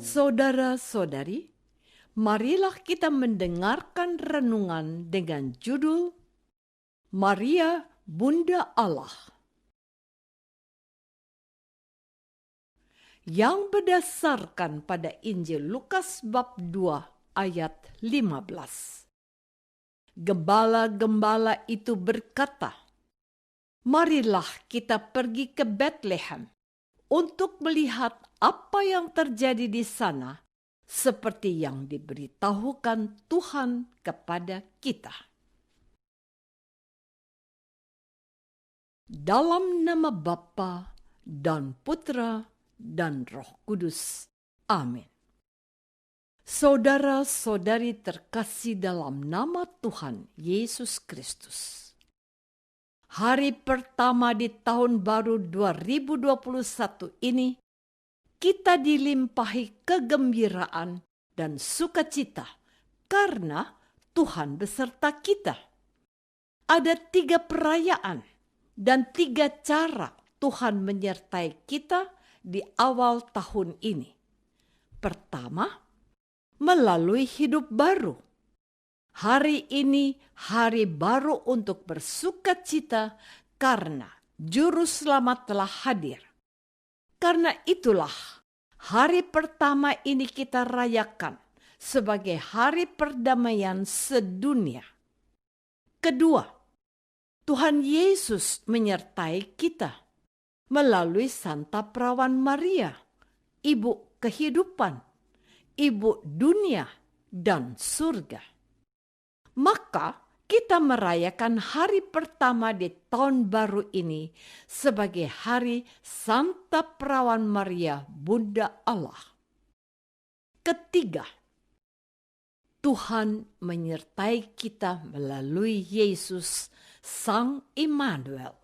Saudara-saudari, marilah kita mendengarkan renungan dengan judul Maria Bunda Allah, yang berdasarkan pada Injil Lukas bab 2 ayat 15. Gembala-gembala itu berkata, "Marilah kita pergi ke Betlehem untuk melihat apa yang terjadi di sana, seperti yang diberitahukan Tuhan kepada kita." Dalam nama Bapa dan Putra dan Roh Kudus. Amin. Saudara-saudari terkasih dalam nama Tuhan Yesus Kristus. Hari pertama di tahun baru 2021 ini, kita dilimpahi kegembiraan dan sukacita karena Tuhan beserta kita. Ada 3 perayaan dan 3 cara Tuhan menyertai kita di awal tahun ini. Pertama, melalui hidup baru. Hari ini hari baru untuk bersukacita karena Juru Selamat telah hadir. Karena itulah hari pertama ini kita rayakan sebagai hari perdamaian sedunia. Kedua, Tuhan Yesus menyertai kita melalui Santa Perawan Maria, Ibu Kehidupan, Ibu Dunia dan Surga. Maka kita merayakan hari pertama di tahun baru ini sebagai hari Santa Perawan Maria Bunda Allah. Ketiga, Tuhan menyertai kita melalui Yesus Sang Immanuel.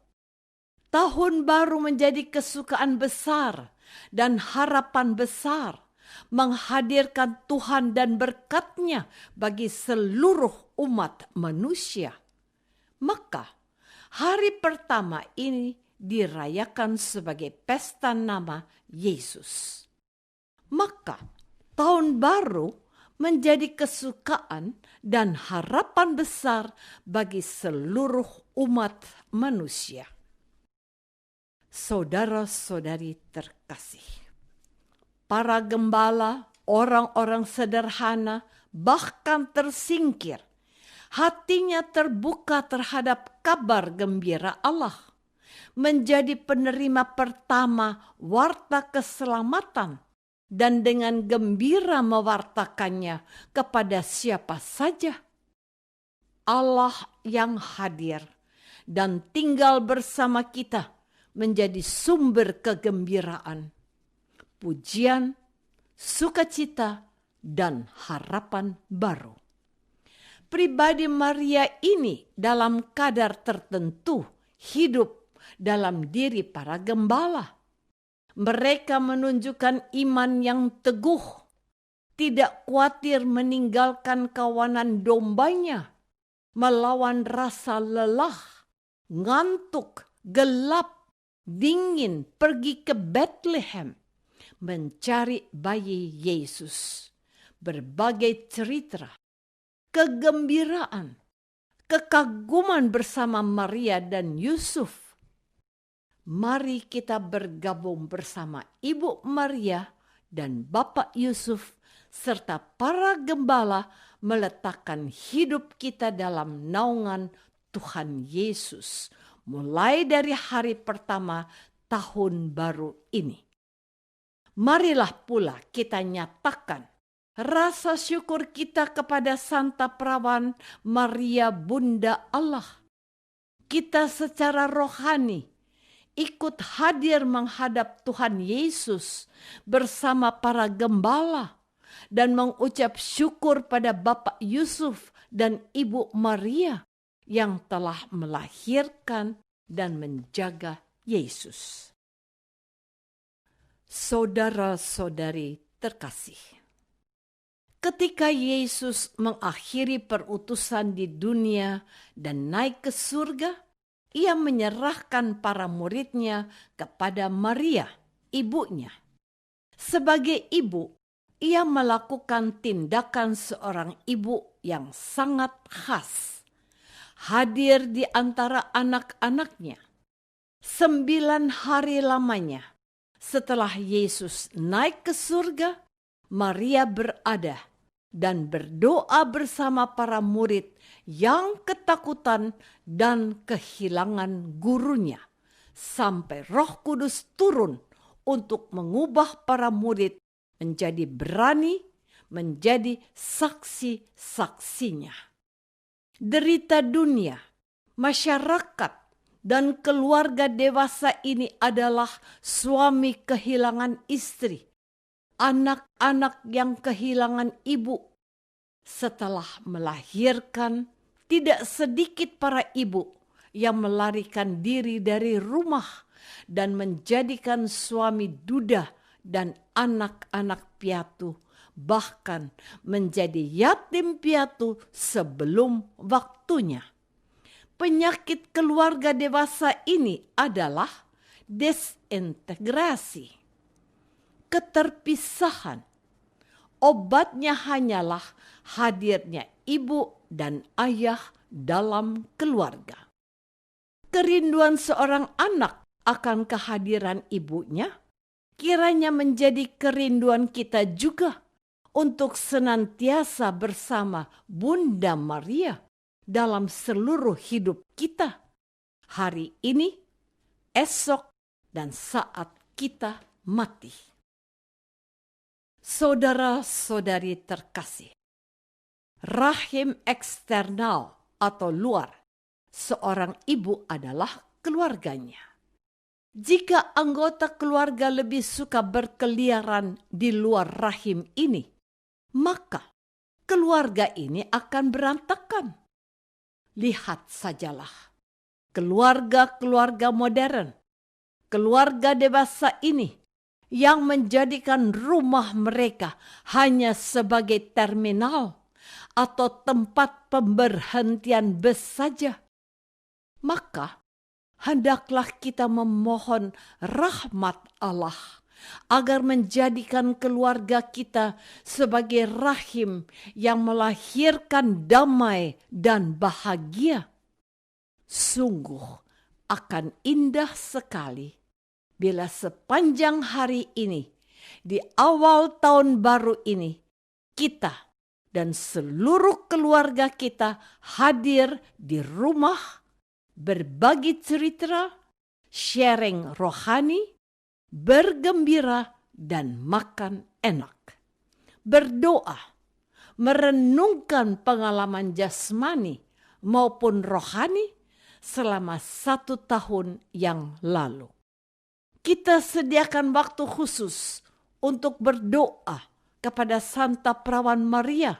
Tahun baru menjadi kesukaan besar dan harapan besar, menghadirkan Tuhan dan berkat-Nya bagi seluruh umat manusia. Maka hari pertama ini dirayakan sebagai pesta nama Yesus. Maka tahun baru menjadi kesukaan dan harapan besar bagi seluruh umat manusia. Saudara-saudari terkasih, para gembala, orang-orang sederhana, bahkan tersingkir, hatinya terbuka terhadap kabar gembira Allah, menjadi penerima pertama warta keselamatan, dan dengan gembira mewartakannya kepada siapa saja. Allah yang hadir dan tinggal bersama kita menjadi sumber kegembiraan, pujian, sukacita, dan harapan baru. Pribadi Maria ini dalam kadar tertentu hidup dalam diri para gembala. Mereka menunjukkan iman yang teguh, tidak khawatir meninggalkan kawanan dombanya, melawan rasa lelah, ngantuk, gelap, dingin, pergi ke Betlehem, mencari bayi Yesus. Berbagai cerita, kegembiraan, kekaguman bersama Maria dan Yusuf. Mari kita bergabung bersama Ibu Maria dan Bapak Yusuf serta para gembala meletakkan hidup kita dalam naungan Tuhan Yesus mulai dari hari pertama tahun baru ini. Marilah pula kita nyatakan rasa syukur kita kepada Santa Perawan Maria Bunda Allah. Kita secara rohani ikut hadir menghadap Tuhan Yesus bersama para gembala dan mengucap syukur pada Bapak Yusuf dan Ibu Maria yang telah melahirkan dan menjaga Yesus. Saudara-saudari terkasih, ketika Yesus mengakhiri perutusan di dunia dan naik ke surga, Ia menyerahkan para muridnya kepada Maria, ibunya. Sebagai ibu, ia melakukan tindakan seorang ibu yang sangat khas. Hadir di antara anak-anaknya 9 hari lamanya. Setelah Yesus naik ke surga, Maria berada dan berdoa bersama para murid yang ketakutan dan kehilangan gurunya, sampai Roh Kudus turun untuk mengubah para murid menjadi berani, menjadi saksi-saksinya. Derita dunia, masyarakat, dan keluarga dewasa ini adalah suami kehilangan istri, anak-anak yang kehilangan ibu. Setelah melahirkan, tidak sedikit para ibu yang melarikan diri dari rumah dan menjadikan suami duda dan anak-anak piatu, bahkan menjadi yatim piatu sebelum waktunya. Penyakit keluarga dewasa ini adalah desintegrasi, keterpisahan. Obatnya hanyalah hadirnya ibu dan ayah dalam keluarga. Kerinduan seorang anak akan kehadiran ibunya kiranya menjadi kerinduan kita juga untuk senantiasa bersama Bunda Maria dalam seluruh hidup kita, hari ini, esok, dan saat kita mati. Saudara-saudari terkasih, rahim eksternal atau luar seorang ibu adalah keluarganya. Jika anggota keluarga lebih suka berkeliaran di luar rahim ini, maka keluarga ini akan berantakan. Lihat sajalah keluarga-keluarga modern, keluarga dewasa ini yang menjadikan rumah mereka hanya sebagai terminal atau tempat pemberhentian bus saja. Maka hendaklah kita memohon rahmat Allah agar menjadikan keluarga kita sebagai rahim yang melahirkan damai dan bahagia. Sungguh akan indah sekali bila sepanjang hari ini, di awal tahun baru ini, kita dan seluruh keluarga kita hadir di rumah, berbagi cerita, sharing rohani, bergembira, dan makan enak. Berdoa, merenungkan pengalaman jasmani maupun rohani selama 1 tahun yang lalu. Kita sediakan waktu khusus untuk berdoa kepada Santa Perawan Maria.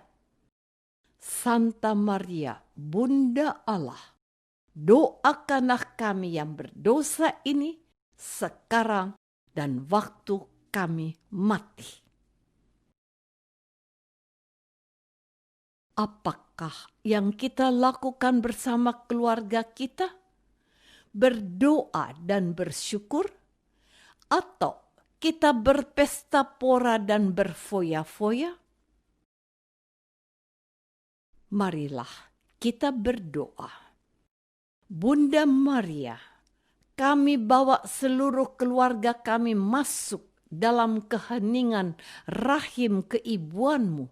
Santa Maria, Bunda Allah, doakanlah kami yang berdosa ini sekarang dan waktu kami mati. Apakah yang kita lakukan bersama keluarga kita? Berdoa dan bersyukur? Atau kita berpesta pora dan berfoya-foya? Marilah kita berdoa. Bunda Maria, kami bawa seluruh keluarga kami masuk dalam keheningan rahim keibuanmu.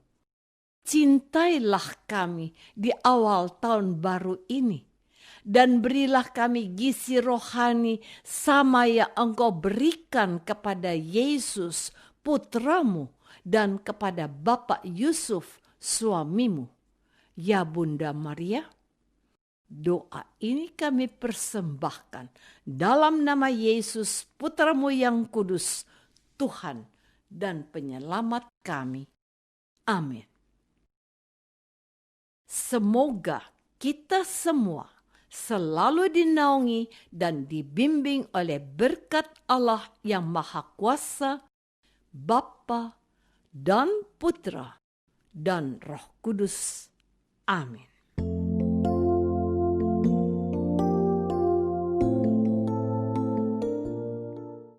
Cintailah kami di awal tahun baru ini, dan berilah kami gizi rohani sama yang Engkau berikan kepada Yesus putramu dan kepada Bapak Yusuf suamimu. Ya Bunda Maria, doa ini kami persembahkan dalam nama Yesus putramu yang kudus, Tuhan dan penyelamat kami. Amin. Semoga kita semua selalu dinaungi dan dibimbing oleh berkat Allah yang Maha Kuasa, Bapa dan Putra dan Roh Kudus. Amin.